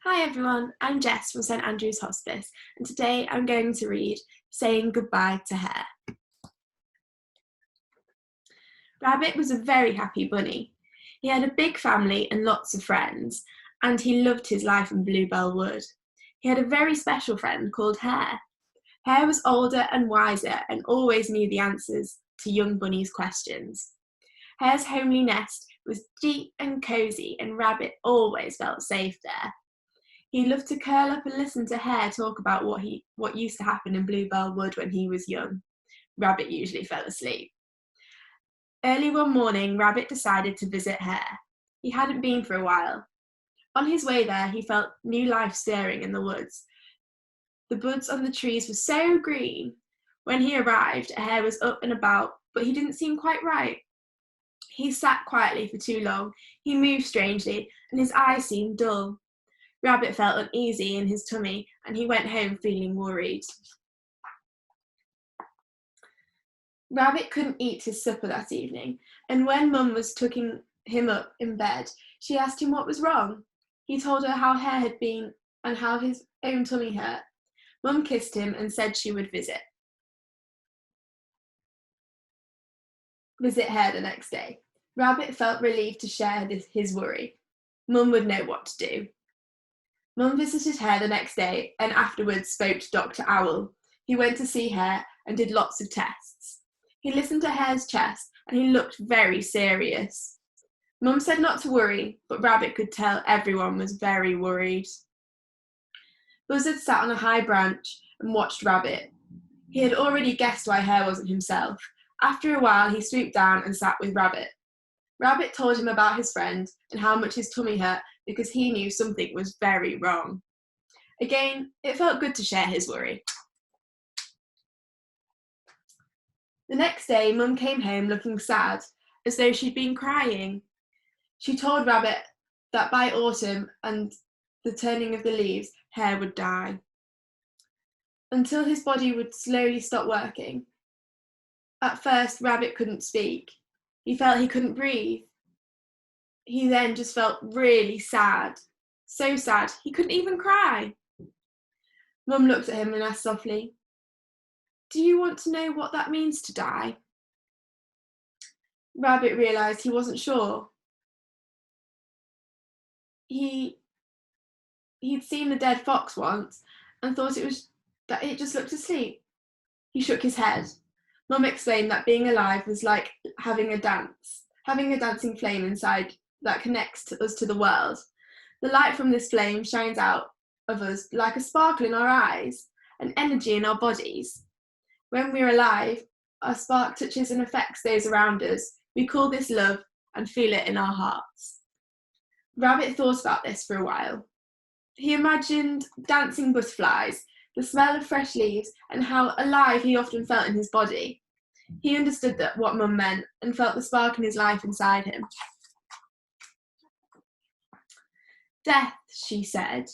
Hi everyone, I'm Jess from St Andrew's Hospice, and today I'm going to read Saying Goodbye to Hare. Rabbit was a very happy bunny. He had a big family and lots of friends, and he loved his life in Bluebell Wood. He had a very special friend called Hare. Hare was older and wiser and always knew the answers to young bunny's questions. Hare's homely nest was deep and cosy, and Rabbit always felt safe there. He loved to curl up and listen to Hare talk about what used to happen in Bluebell Wood when he was young. Rabbit usually fell asleep. Early one morning, Rabbit decided to visit Hare. He hadn't been for a while. On his way there, he felt new life stirring in the woods. The buds on the trees were so green. When he arrived, Hare was up and about, but he didn't seem quite right. He sat quietly for too long. He moved strangely, and his eyes seemed dull. Rabbit felt uneasy in his tummy, and he went home feeling worried. Rabbit couldn't eat his supper that evening, and when Mum was tucking him up in bed, she asked him what was wrong. He told her how Hare had been and how his own tummy hurt. Mum kissed him and said she would visit Hare the next day. Rabbit felt relieved to share his worry. Mum would know what to do. Mum visited Hare the next day and afterwards spoke to Dr. Owl. He went to see Hare and did lots of tests. He listened to Hare's chest and he looked very serious. Mum said not to worry, but Rabbit could tell everyone was very worried. Buzzard sat on a high branch and watched Rabbit. He had already guessed why Hare wasn't himself. After a while, he swooped down and sat with Rabbit. Rabbit told him about his friend and how much his tummy hurt because he knew something was very wrong. Again, it felt good to share his worry. The next day, Mum came home looking sad, as though she'd been crying. She told Rabbit that by autumn and the turning of the leaves, Hare would die. Until his body would slowly stop working. At first, Rabbit couldn't speak. He felt he couldn't breathe. He then just felt really sad. So sad, he couldn't even cry. Mum looked at him and asked softly, "Do you want to know what that means to die?" Rabbit realised he wasn't sure. He'd seen a dead fox once and thought that it just looked asleep. He shook his head. Mum explained that being alive was like having a dancing flame inside that connects us to the world. The light from this flame shines out of us like a sparkle in our eyes, an energy in our bodies. When we're alive, our spark touches and affects those around us. We call this love and feel it in our hearts. Rabbit thought about this for a while. He imagined dancing butterflies, the smell of fresh leaves, and how alive he often felt in his body. He understood what Mum meant and felt the spark in his life inside him. Death, she said,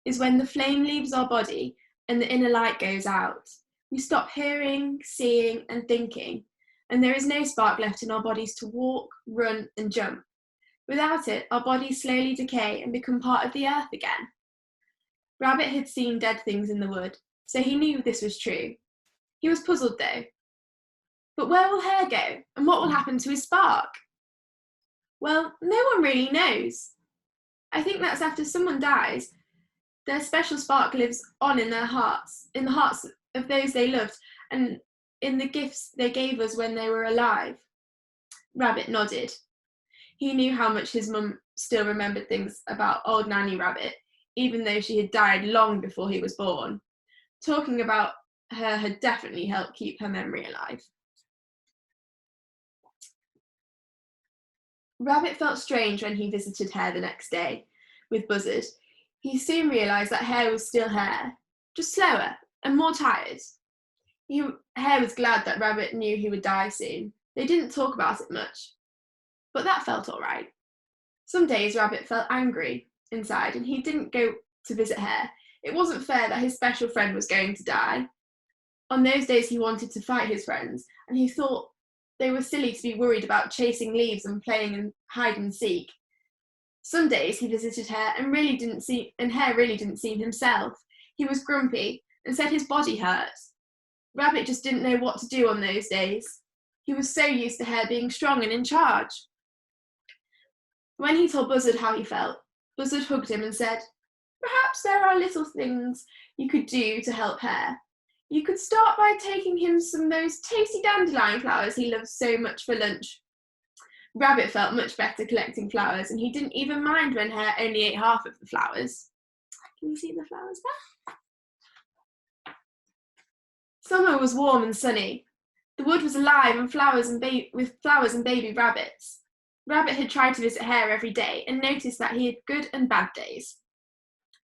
is when the flame leaves our body and the inner light goes out. We stop hearing, seeing, and thinking, and there is no spark left in our bodies to walk, run, and jump. Without it, our bodies slowly decay and become part of the earth again. Rabbit had seen dead things in the wood, so he knew this was true. He was puzzled though. But where will Hare go, and what will happen to his spark? Well, no one really knows. I think that's after someone dies, their special spark lives on in their hearts, in the hearts of those they loved, and in the gifts they gave us when they were alive. Rabbit nodded. He knew how much his mum still remembered things about old Nanny Rabbit, even though she had died long before he was born. Talking about her had definitely helped keep her memory alive. Rabbit felt strange when he visited Hare the next day with Buzzard. He soon realised that Hare was still Hare, just slower and more tired. Hare was glad that Rabbit knew he would die soon. They didn't talk about it much, but that felt all right. Some days Rabbit felt angry inside and he didn't go to visit Hare. It wasn't fair that his special friend was going to die. On those days he wanted to fight his friends, and he thought they were silly to be worried about chasing leaves and playing in hide and seek. Some days he visited Hare and Hare really didn't seem himself. He was grumpy and said his body hurt. Rabbit just didn't know what to do on those days. He was so used to Hare being strong and in charge. When he told Buzzard how he felt, Buzzard hugged him and said, "Perhaps there are little things you could do to help Hare. You could start by taking him some of those tasty dandelion flowers he loves so much for lunch." Rabbit felt much better collecting flowers, and he didn't even mind when Hare only ate half of the flowers. Can you see the flowers there? Summer was warm and sunny. The wood was alive with flowers and baby rabbits. Rabbit had tried to visit Hare every day and noticed that he had good and bad days.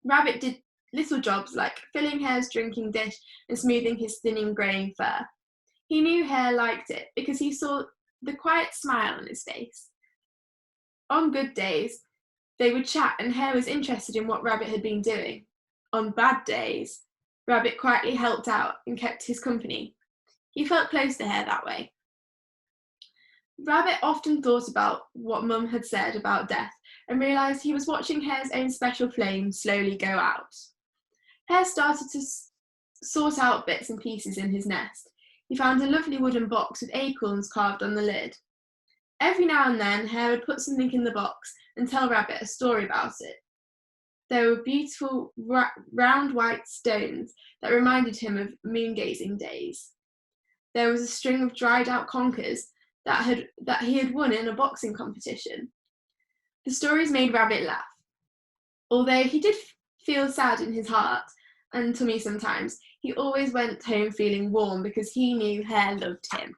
Rabbit did little jobs like filling Hare's drinking dish and smoothing his thinning greying fur. He knew Hare liked it because he saw the quiet smile on his face. On good days, they would chat and Hare was interested in what Rabbit had been doing. On bad days, Rabbit quietly helped out and kept his company. He felt close to Hare that way. Rabbit often thought about what Mum had said about death and realised he was watching Hare's own special flame slowly go out. Hare started to sort out bits and pieces in his nest. He found a lovely wooden box with acorns carved on the lid. Every now and then, Hare would put something in the box and tell Rabbit a story about it. There were beautiful round white stones that reminded him of moon-gazing days. There was a string of dried out conkers that he had won in a boxing competition. The stories made Rabbit laugh. Although he did feel sad in his heart and tummy sometimes, he always went home feeling warm because he knew Hare loved him.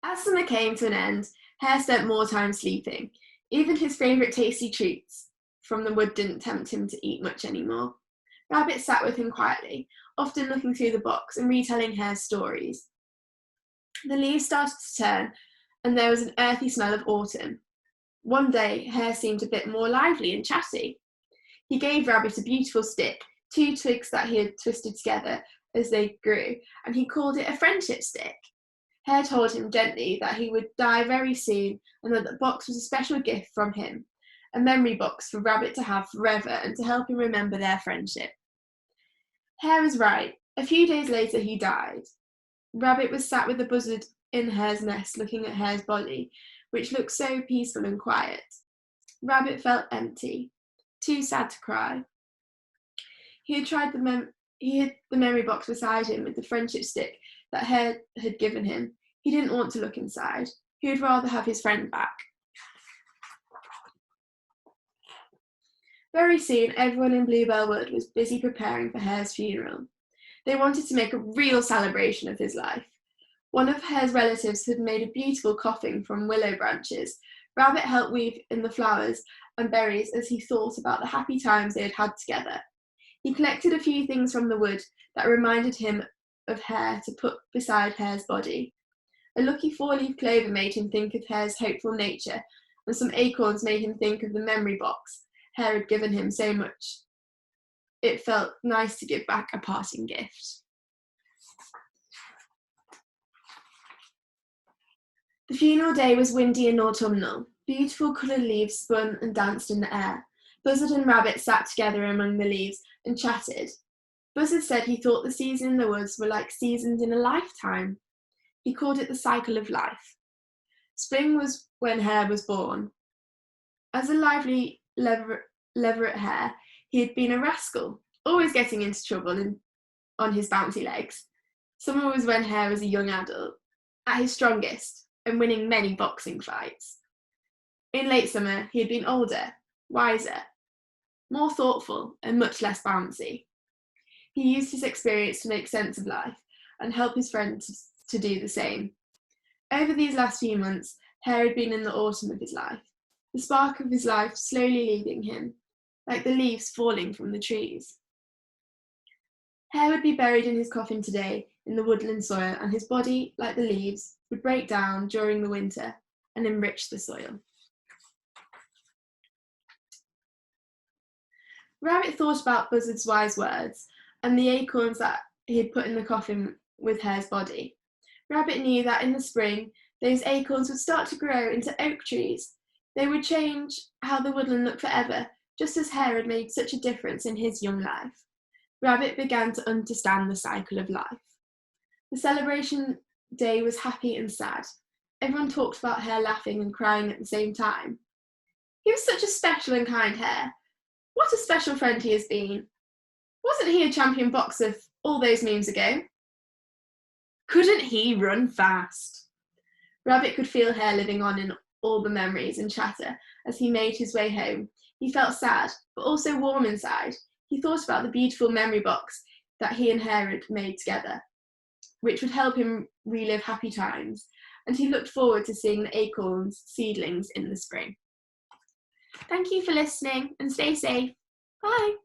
As summer came to an end, Hare spent more time sleeping. Even his favourite tasty treats from the wood didn't tempt him to eat much anymore. Rabbit sat with him quietly, often looking through the box and retelling Hare's stories. The leaves started to turn, and there was an earthy smell of autumn. One day, Hare seemed a bit more lively and chatty. He gave Rabbit a beautiful stick, 2 twigs that he had twisted together as they grew, and he called it a friendship stick. Hare told him gently that he would die very soon and that the box was a special gift from him, a memory box for Rabbit to have forever and to help him remember their friendship. Hare was right. A few days later he died. Rabbit was sat with the buzzard in Hare's nest looking at Hare's body, which looked so peaceful and quiet. Rabbit felt empty, too sad to cry. He had the memory box beside him with the friendship stick that Hare had given him. He didn't want to look inside. He would rather have his friend back. Very soon, everyone in Bluebell Wood was busy preparing for Hare's funeral. They wanted to make a real celebration of his life. One of Hare's relatives had made a beautiful coffin from willow branches. Rabbit helped weave in the flowers and berries as he thought about the happy times they had had together. He collected a few things from the wood that reminded him of Hare to put beside Hare's body. A lucky 4-leaf clover made him think of Hare's hopeful nature, and some acorns made him think of the memory box Hare had given him so much. It felt nice to give back a parting gift. The funeral day was windy and autumnal. Beautiful coloured leaves spun and danced in the air. Buzzard and Rabbit sat together among the leaves and chatted. Buzzard said he thought the seasons in the woods were like seasons in a lifetime. He called it the cycle of life. Spring was when Hare was born. As a lively, leveret Hare, he had been a rascal, always getting into trouble on his bouncy legs. Summer was when Hare was a young adult, at his strongest, and winning many boxing fights. In late summer, he had been older, wiser, more thoughtful, and much less bouncy. He used his experience to make sense of life and help his friends to do the same. Over these last few months, Hare had been in the autumn of his life, the spark of his life slowly leaving him, like the leaves falling from the trees. Hare would be buried in his coffin today in the woodland soil, and his body, like the leaves, would break down during the winter and enrich the soil. Rabbit thought about Buzzard's wise words and the acorns that he had put in the coffin with Hare's body. Rabbit knew that in the spring Those acorns would start to grow into oak trees. They would change how the woodland looked forever, just as Hare had made such a difference in his young life. Rabbit began to understand the cycle of life. The celebration day was happy and sad. Everyone talked about Hare laughing and crying at the same time. He was such a special and kind Hare. What a special friend he has been. Wasn't he a champion boxer all those moons ago? Couldn't he run fast? Rabbit could feel Hare living on in all the memories and chatter as he made his way home. He felt sad, but also warm inside. He thought about the beautiful memory box that he and Hare had made together, which would help him relive happy times, and he looked forward to seeing the acorns seedlings in the spring. Thank you for listening and stay safe. Bye.